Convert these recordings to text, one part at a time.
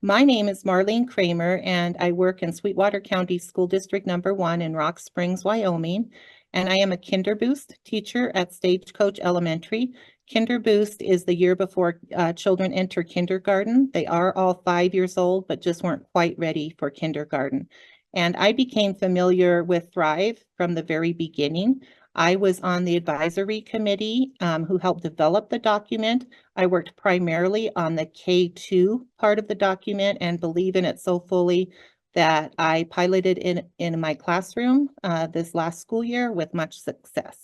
My name is Marlene Kramer, and I work in Sweetwater County School District Number 1 in Rock Springs, Wyoming. And I am a Kinderboost teacher at Stagecoach Elementary. Kinderboost is the year before children enter kindergarten. They are all 5 years old, but just weren't quite ready for kindergarten. And I became familiar with Thrive from the very beginning. I was on the advisory committee who helped develop the document. I worked primarily on the K2 part of the document and believe in it so fully that I piloted in my classroom this last school year with much success.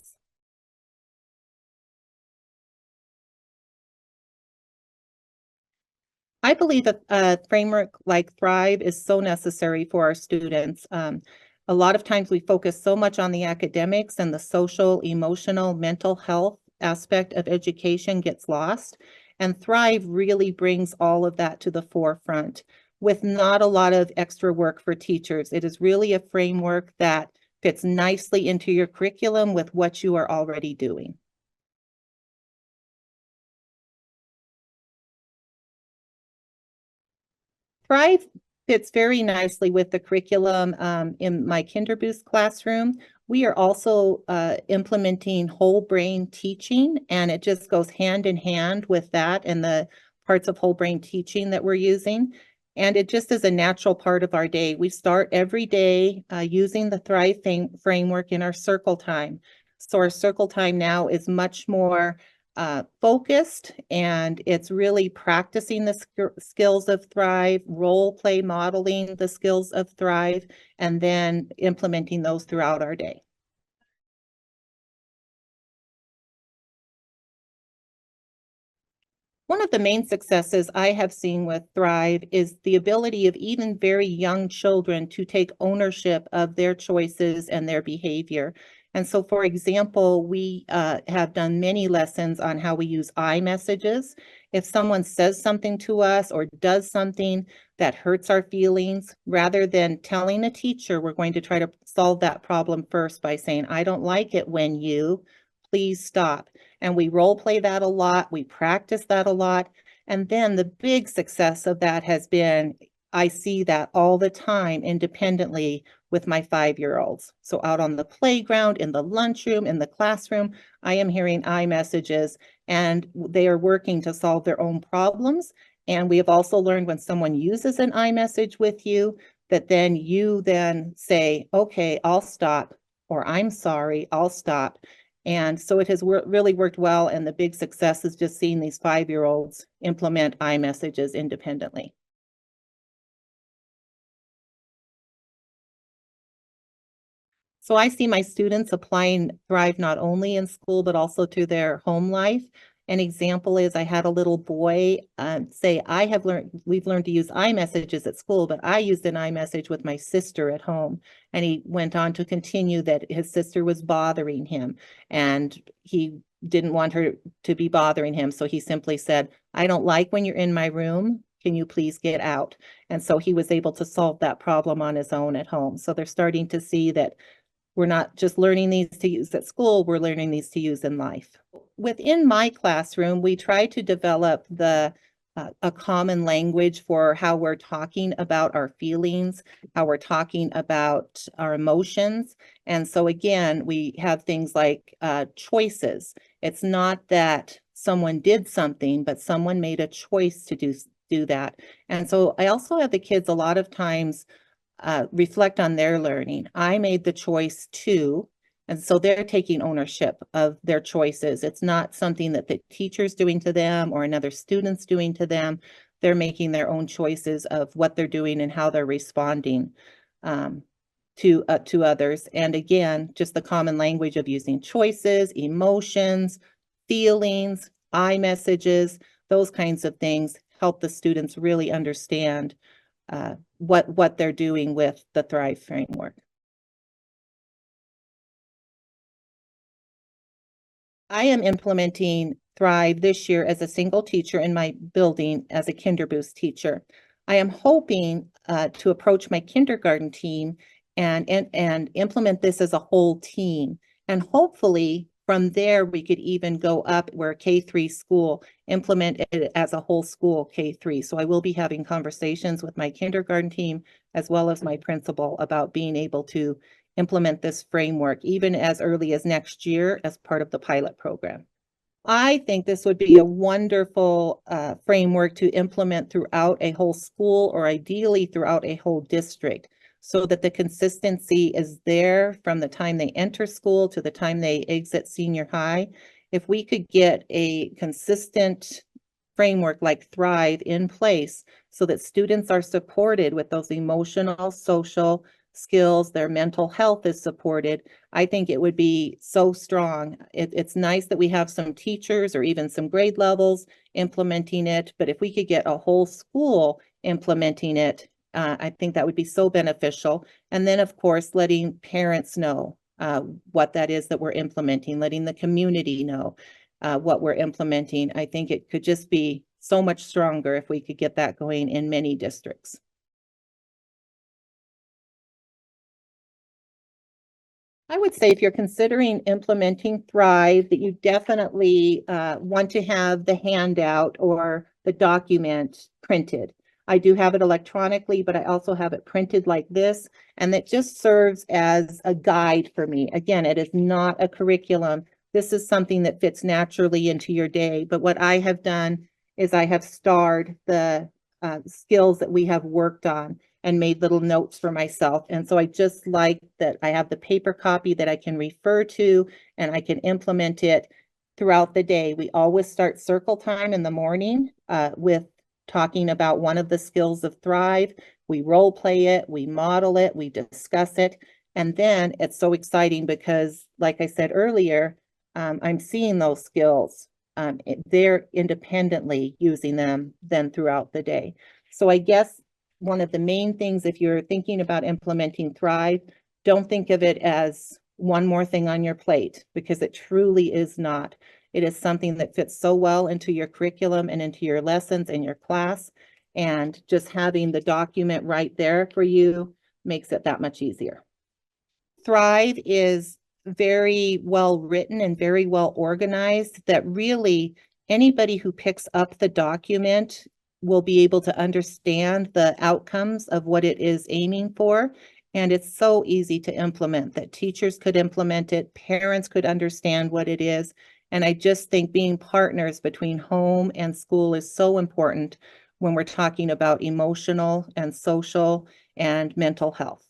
I believe that a framework like Thrive is so necessary for our students. A lot of times we focus so much on the academics and the social, emotional, mental health aspect of education gets lost. And Thrive really brings all of that to the forefront with not a lot of extra work for teachers. It is really a framework that fits nicely into your curriculum with what you are already doing. Thrive fits very nicely with the curriculum in my Kinderboost classroom. We are also implementing whole brain teaching, and it just goes hand in hand with that and the parts of whole brain teaching that we're using. And it just is a natural part of our day. We start every day using the Thrive framework in our circle time. So our circle time now is much more focused, and it's really practicing the skills of Thrive, role play modeling the skills of Thrive, and then implementing those throughout our day. One of the main successes I have seen with Thrive is the ability of even very young children to take ownership of their choices and their behavior. And so, for example, we have done many lessons on how we use I messages. If someone says something to us or does something that hurts our feelings, rather than telling a teacher, we're going to try to solve that problem first by saying, I don't like it when you, please stop. And we role play that a lot. We practice that a lot. And then the big success of that has been, I see that all the time independently with my 5-year-olds. So out on the playground, in the lunchroom, in the classroom, I am hearing I messages, and they are working to solve their own problems. And we have also learned when someone uses an I message with you, that then you then say, okay, I'll stop, or I'm sorry, I'll stop. And so it has really worked well. And the big success is just seeing these 5-year-olds implement iMessages independently. So I see my students applying Thrive not only in school, but also to their home life. An example is I had a little boy say, we've learned to use iMessages at school, but I used an iMessage with my sister at home. And he went on to continue that his sister was bothering him, and he didn't want her to be bothering him. So he simply said, I don't like when you're in my room. Can you please get out? And so he was able to solve that problem on his own at home. So they're starting to see that we're not just learning these to use at school, we're learning these to use in life. Within my classroom, we try to develop a common language for how we're talking about our feelings, how we're talking about our emotions. And so again, we have things like choices. It's not that someone did something, but someone made a choice to do that. And so I also have the kids a lot of times reflect on their learning. I made the choice to, and so they're taking ownership of their choices. It's not something that the teacher's doing to them or another student's doing to them. They're making their own choices of what they're doing and how they're responding to others. And again, just the common language of using choices, emotions, feelings, I messages, those kinds of things help the students really understand what they're doing with the Thrive framework. I am implementing Thrive this year as a single teacher in my building as a Kinderboost teacher. I am hoping to approach my kindergarten team and implement this as a whole team. And hopefully From there, we could even go up where K-3 school, implement it as a whole school K-3. So I will be having conversations with my kindergarten team as well as my principal about being able to implement this framework even as early as next year as part of the pilot program. I think this would be a wonderful framework to implement throughout a whole school or ideally throughout a whole district so that the consistency is there from the time they enter school to the time they exit senior high. If we could get a consistent framework like Thrive in place so that students are supported with those emotional, social skills, their mental health is supported, I think it would be so strong. It's nice that we have some teachers or even some grade levels implementing it, but if we could get a whole school implementing it, I think that would be so beneficial. And then, of course, letting parents know what that is that we're implementing, letting the community know what we're implementing. I think it could just be so much stronger if we could get that going in many districts. I would say if you're considering implementing Thrive, that you definitely want to have the handout or the document printed. I do have it electronically, but I also have it printed like this, and it just serves as a guide for me. Again, it is not a curriculum. This is something that fits naturally into your day. But what I have done is I have starred the skills that we have worked on and made little notes for myself. And so I just like that I have the paper copy that I can refer to and I can implement it throughout the day. We always start circle time in the morning with talking about one of the skills of Thrive. We role play it, we model it, we discuss it. And then it's so exciting because, like I said earlier, I'm seeing those skills. They're independently using them then throughout the day. So I guess one of the main things, if you're thinking about implementing Thrive, don't think of it as one more thing on your plate, because it truly is not. It is something that fits so well into your curriculum and into your lessons and your class. And just having the document right there for you makes it that much easier. Thrive is very well written and very well organized, that really anybody who picks up the document will be able to understand the outcomes of what it is aiming for. And it's so easy to implement that teachers could implement it, parents could understand what it is. And I just think being partners between home and school is so important when we're talking about emotional and social and mental health.